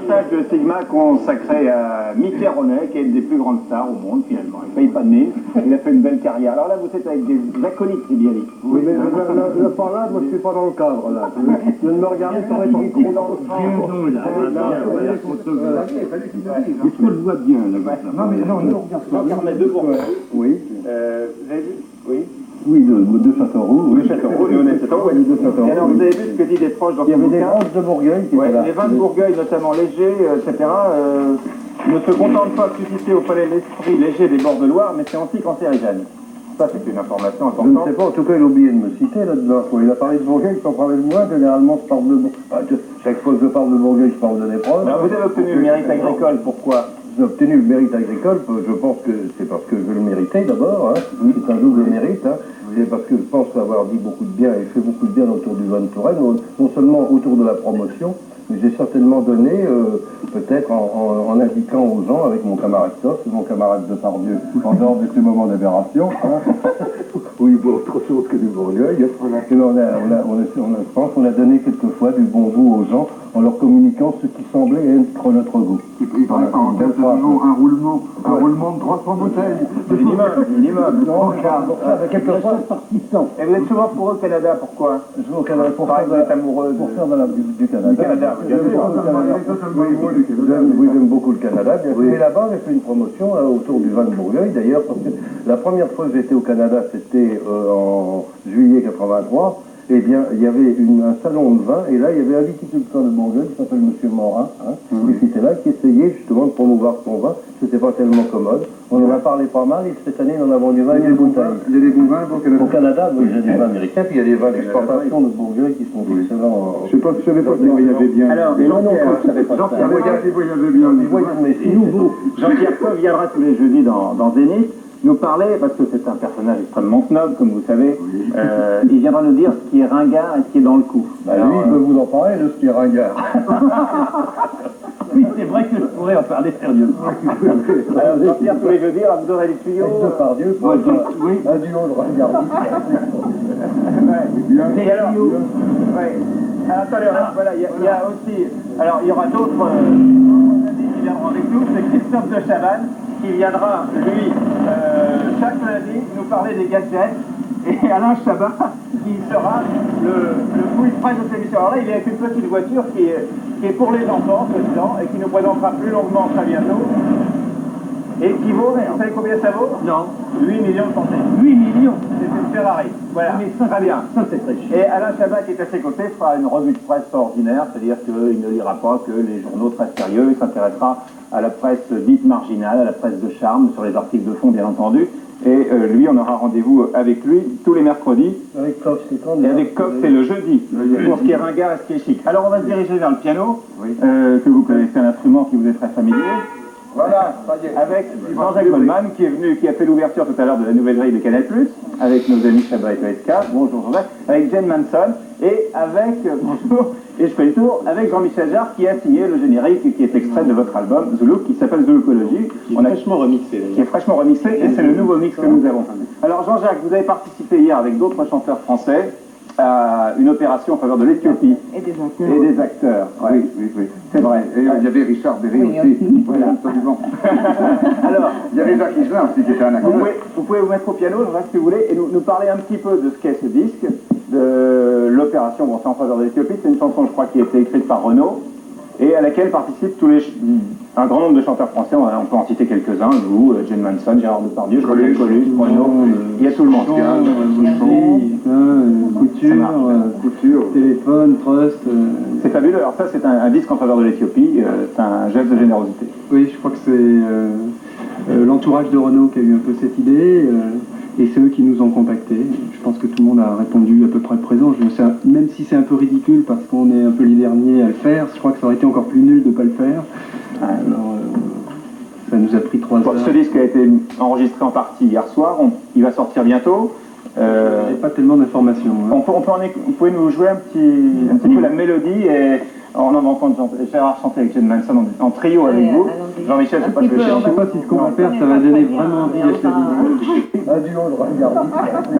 reportage de Sigma consacré à Mickey Rooney, qui est une des plus grandes stars au monde finalement. Il ne paye pas de mine, il a fait une belle carrière. Alors là, vous êtes avec des acolytes, c'est bien dit. Oui, mais le par là, moi je suis pas dans le cadre là. Je ne me regardez pas avec le micro dans le sens. Est-ce qu'on le voit bien là? Non, mais non, on regarde On a deux Bourgogne. Oui. Vous avez vu? Oui. Oui, de Châteauroux. Oui, Châteauroux, nous on est de Châteauroux. Oui, de Châteauroux. Et alors vous avez vu ce que dit des proches dans Il y ce avait des bouquin? branches de Bourgueil qui étaient là. Les vins de Bourgueil, notamment légers, etc., ne se contentent pas de susciter au palais l'esprit léger des bords de Loire, mais c'est anti-cancérigène. Ça, c'est une information Je ne importante. sais pas, en tout cas, il a oublié de me citer là-dedans. Il a parlé de Bourgueil, il en parlait de moi, généralement je parle de... chaque fois que je parle de Bourgueil, je parle de l'épreuve. Alors, vous avez obtenu le mérite agricole, pourquoi? J'ai obtenu le mérite agricole, je pense que c'est parce que je le méritais d'abord, hein. C'est un double mérite, hein. C'est parce que je pense avoir dit beaucoup de bien et fait beaucoup de bien autour du vin de Touraine, non seulement autour de la promotion, mais j'ai certainement donné, peut-être en indiquant aux gens, avec mon camarade Tos, mon camarade de Pardieu, en dehors de ces moments d'aberration, hein, où il boit autre chose que du Bourgueil, et je pense qu'on a donné quelquefois du bon goût aux gens en leur communiquant ce qui semblait être notre goût. Il paraît qu'en tête, c'est toujours un roulement de 300 bouteilles. Minimum. Non, quelquefois, Et vous êtes souvent pour au Canada, pourquoi? je vais au Canada pour Pareil, faire vous êtes amoureux du Canada. du Canada, bien sûr. Oui, j'aime beaucoup le Canada. Mais là-bas, j'ai fait une promotion autour du vin de Bourgueil, d'ailleurs, parce que la première fois que j'étais au Canada, c'était en juillet 83. Eh bien, il y avait un salon de vin, et là, il y avait un viticulteur de Bourgogne qui s'appelle M. Morin, hein, et qui était là, qui essayait justement de promouvoir son vin. C'était pas tellement commode. On en a parlé pas mal, et cette année, on en a vendu 20 000 bouteilles. Il y a des bons vins au Canada. Au Canada, oui, il y a des vins américains, puis il y a des vins d'exportation de Bourgogne qui sont excellents. Je ne savais pas qu'il voyageait bien. Alors, Il voyageait bien. Jean-Pierre Coff viendra tous les jeudis dans Zénith nous parler, parce que c'est un personnage extrêmement snob, comme vous savez, il viendra nous dire ce qui est ringard et ce qui est dans le coup. Alors, lui, il peut vous en parler de ce qui est ringard. Oui, c'est vrai que je pourrais en parler sérieusement. Alors, Jean-Pierre, tous les jeudis, alors vous aurez les tuyaux. De Pardieu, un duo de ringard. Et alors, alors, attendez, voilà, il y a aussi, alors il y aura d'autres qui viendront avec nous, c'est Christophe de Chavannes, qui viendra, lui, chaque lundi, nous parler des gadgets, et Alain Chabat, qui sera le quiz presse de cette émission. Alors là, il est avec une petite voiture qui est pour les enfants, soi-disant, et qui nous présentera plus longuement très bientôt, et qui vaut, vous savez combien ça vaut? Non. 8 millions de centimes. 8 millions? C'est une Ferrari. Voilà, très bien. Ça, c'est très cher. Et Alain Chabat, qui est à ses côtés, fera une revue de presse ordinaire, c'est-à-dire qu'il ne lira pas que les journaux très sérieux, il s'intéressera à la presse dite marginale, à la presse de charme, sur les articles de fond, bien entendu. Et lui, on aura rendez-vous avec lui tous les mercredis. Avec Coff, c'est quand? Et avec Coff, c'est le jeudi, pour ce qui est ringard et ce qui est chic. Alors, on va se diriger vers le piano, que vous connaissez, un instrument qui vous est très familier. Voilà, avec Jean-Jacques Goldman, qui est venu, qui a fait l'ouverture tout à l'heure de la nouvelle grille de Canal+, avec nos amis Chabra et PSK, bonjour Jean-Jacques, avec Jane Manson, et avec, bonjour, et je fais le tour, avec Jean-Michel Jarre, qui a signé le générique, qui est extrait de votre album, Zoulouk, qui s'appelle Zoulukologie. Qui est fraîchement remixé. Qui est fraîchement remixé, et c'est le nouveau mix que nous avons. Alors Jean-Jacques, vous avez participé hier avec d'autres chanteurs français à une opération en faveur de l'Éthiopie. Et des acteurs. Ouais. Oui. C'est vrai. Et il y avait Richard Berry aussi. Voilà, absolument. Alors, il y avait Jacques Higelin aussi qui était un acteur. Vous pouvez vous mettre au piano, Jean-Jacques, si vous voulez, et nous parler un petit peu de ce qu'est ce disque, de l'opération en faveur de l'Éthiopie. C'est une chanson, je crois, qui a été écrite par Renaud, et à laquelle participent un grand nombre de chanteurs français. On peut en citer quelques-uns, vous, Jane Manson, Gérard Depardieu, Coluche, Renaud, il y a tout le monde. Couture, Téléphone, Trust. C'est fabuleux. Alors ça, c'est un disque en faveur de l'Éthiopie, c'est un geste de générosité. Oui, je crois que c'est l'entourage de Renaud qui a eu un peu cette idée, et c'est eux qui nous ont contactés. Je pense que tout le monde a répondu à peu près présent. Même si c'est un peu ridicule parce qu'on est un peu les derniers à le faire, je crois que ça aurait été encore plus nul de ne pas le faire. Alors, ça nous a pris 3 heures. Ce disque a été enregistré en partie hier soir, il va sortir bientôt. J'ai pas tellement d'informations. Hein. Vous pouvez nous jouer un petit peu la mélodie, et on en entend Gérard chanter avec Jane Manson en trio avec vous. Jean-Michel, je sais pas si je vais chanter. Je sais pas si ce qu'on va faire, ça va donner vraiment envie d'être là. Un duo de ringard.